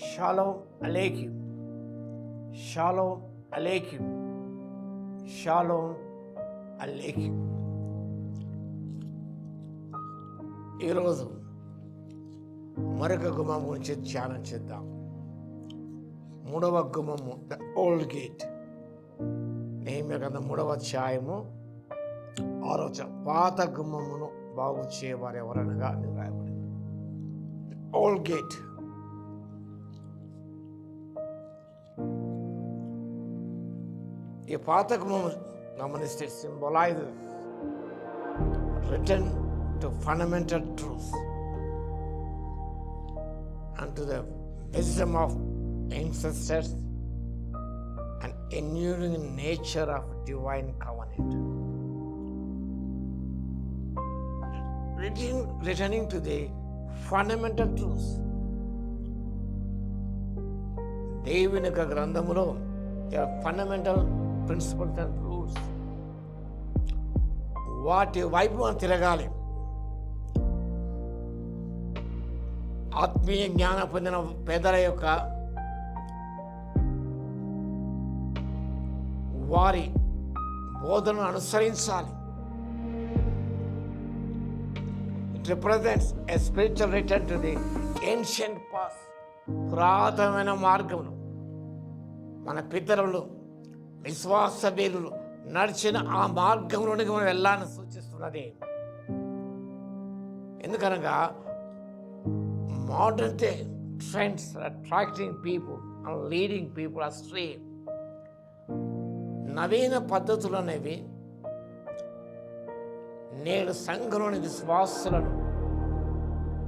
Shalom అలేఖ్యం, షాలోమ్ అలేఖ్యం, షాలోమ్ అలేఖ్యం. ఈరోజు మరొక గుమ్మం గురించి ధ్యానం చేద్దాం. మూడవ గుమ్మము, ద ఓల్డ్ గేట్. నెహెమ్యా గ్రంథం 3వ అధ్యాయము 6వ వచనం. పాత గుమ్మమును బాగు చేయవారు ఎవరనగా అని రాయబడింది. Old gate. ఈ పాత గుమ్మము గమనిస్తే symbolises return to fundamental truths and to the wisdom of ancestors and enduring nature of divine covenant. Returning to the fundamental truths. దేవుని యొక్క గ్రంథములో ఫండమెంటల్ ప్రిన్సిపల్స్ అండ్ రూల్స్, వాటి వైపు మనం తిరగాలి. ఆత్మీయ జ్ఞానం పొందిన పేదల యొక్క వారి బోధనను అనుసరించాలి. It represents a spiritual return to the ancient pass. పురాతనమైన మార్గమును మన పితరులు విశ్వాస వీరులు నడిచిన ఆ మార్గంలోనికి మనం వెళ్ళాలని సూచిస్తున్నది. ఎందుకనగా modern day trends are attracting people and leading people astray. నవీన పద్ధతులు అనేవి నేడు సంఘంలోని విశ్వాసులను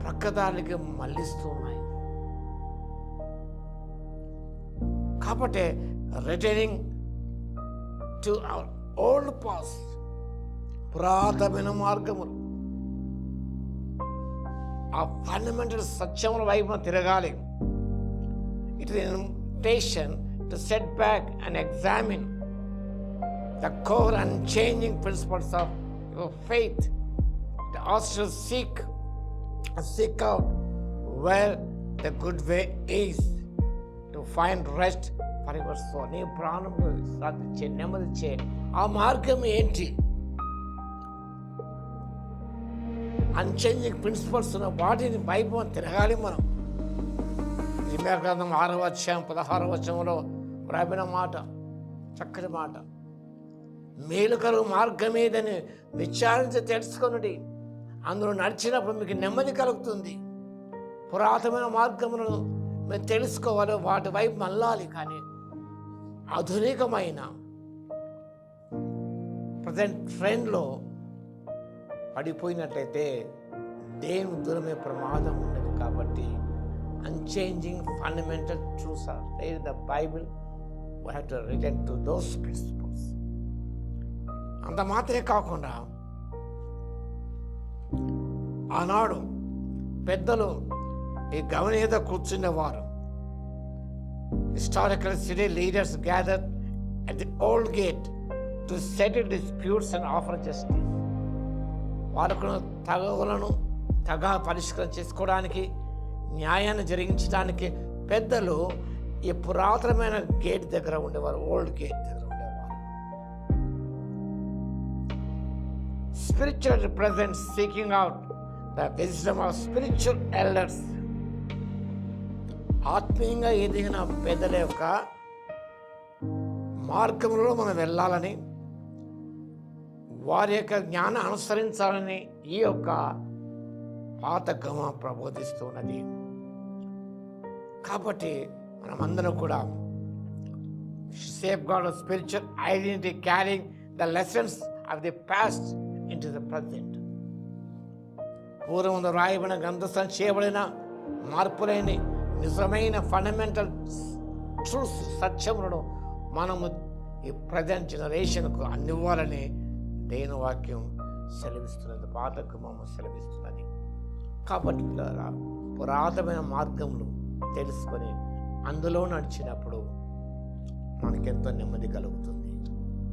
ప్రక్కదారికి మళ్లిస్తున్నాయి. కాబట్టి returning to our old pass, పురాతనమైన మార్గములు, ఆ ఫండమెంటల్ సత్యముల వైపు తిరగాలి. It is an invitation to set back and examine the core and changing principles of your faith. To us to seek out where the good way is, to find rest for your soul. నీ ప్రాణంలో సాధించే నెమ్మదిచ్చే ఆ మార్గం ఏంటి? Unchanging principles ఉన్న వాటిని వైపు తిరగాలి మనం. ఇర్మీయా గ్రంథం 6వ అధ్యాయం 16వ వచనంలో రాబడిన మాట, చక్కటి మాట. మేలు కలుగు మార్గం ఏదని విచారించి తెలుసుకొనుడి, అందులో నడిచినప్పుడు మీకు నెమ్మది కలుగుతుంది. పురాతనమైన మార్గములను మీరు తెలుసుకోవాలి, వాటి వైపు మళ్ళాలి. కానీ ఆధునికమైన ప్రజెంట్ ట్రెండ్లో పడిపోయినట్లయితే దేవుని దూరమే ప్రమాదం ఉండదు. కాబట్టి unchanging fundamental truths are there in the Bible. We have to return to those principles. అంత మాత్రమే కాకుండా ఆనాడు పెద్దలు ఈ గమని మీద కూర్చున్నవారు, historical city leaders gather at the old gate to settle disputes and offer justice. వాళ్ళకు తగవులను పరిష్కారం చేసుకోవడానికి, న్యాయాన్ని జరిగించడానికి పెద్దలు ఈ పురాతనమైన గేట్ దగ్గర ఉండేవారు, ఓల్డ్ గేట్ దగ్గర ఉండేవారు. Spiritual represents seeking out the wisdom of spiritual elders. ఆత్మీయంగా ఎదిగిన పెద్దల యొక్క మార్గంలో మనం వెళ్ళాలని, వారి యొక్క జ్ఞానం అనుసరించాలని ఈ యొక్క పాత గమ ప్రబోధిస్తున్నది. కాబట్టి మనమందరం కూడా safeguard spiritual identity, carrying the lessons of the past into the present. పూర్వం రాయబడిన గ్రంథస్థం చేయబడిన మార్పులేని నిజమైన ఫండమెంటల్ ట్రూత్స్, సత్యములను మనము ఈ ప్రజెంట్ జనరేషన్కు అందివ్వాలని దేవుని వాక్యం సెలవిస్తున్నది, పాత గుమ్మము సెలవిస్తున్నది. కాబట్టి పురాతనమైన మార్గములు తెలుసుకొని అందులో నడిచినప్పుడు మనకెంతో నెమ్మది కలుగుతుంది.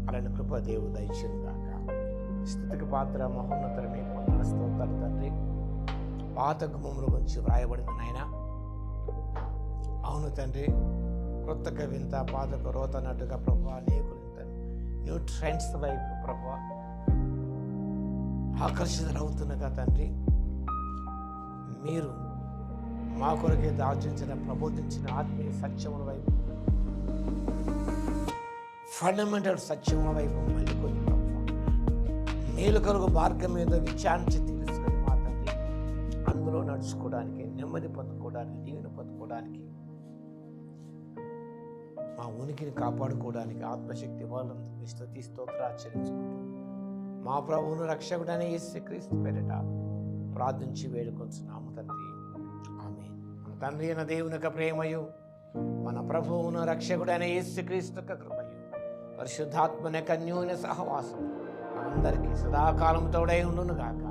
అలాంటి కృప దేవుడు దయచేయుగాక. స్తుతికి పాత్ర మహోన్నతమే పొందిన స్తోత్రాలు తండ్రి. పాత గుమ్మముల గురించి వ్రాయబడింది నాయన. అవును తండ్రి, కృతక వింత పాదక రోతనట్టుగా ప్రభు అనేకులు న్యూ ట్రెండ్స్ వైపు ప్రభు ఆకర్షితులవుతుండగా తండ్రి, మీరు మా కొరకే దాచించిన ప్రబోధించిన ఆత్మీయ సత్యముల వైపు, ఫండమెంటల్ సత్యముల వైపు మళ్ళీకొని ప్రభు మేలు కలుగు మార్గం మీద విచారించి తెలుసుకొని మా తండ్రి అందులో నడుచుకోవడానికి, నెమ్మది పొందుకోవడానికి, దీవెన పొందుకోవడానికి, మా ఉనికిని కాపాడుకోవడానికి ఆత్మశక్తి వాళ్ళని స్తుతి స్తోత్రాచరించుకుంటూ మా ప్రభువును రక్షకుడైన యేసుక్రీస్తు పేరిట ప్రార్థించి వేడుకొంచున్నాము తండ్రి. ఆమేన్. మన తండ్రి అయిన దేవుని యొక్క ప్రేమయు, మన ప్రభువును రక్షకుడైన యేసుక్రీస్తు యొక్క కృపయు, పరిశుద్ధాత్మని యొక్క అన్యోన్య సహవాసం అందరికీ సదాకాలం తోడై ఉండును గాక.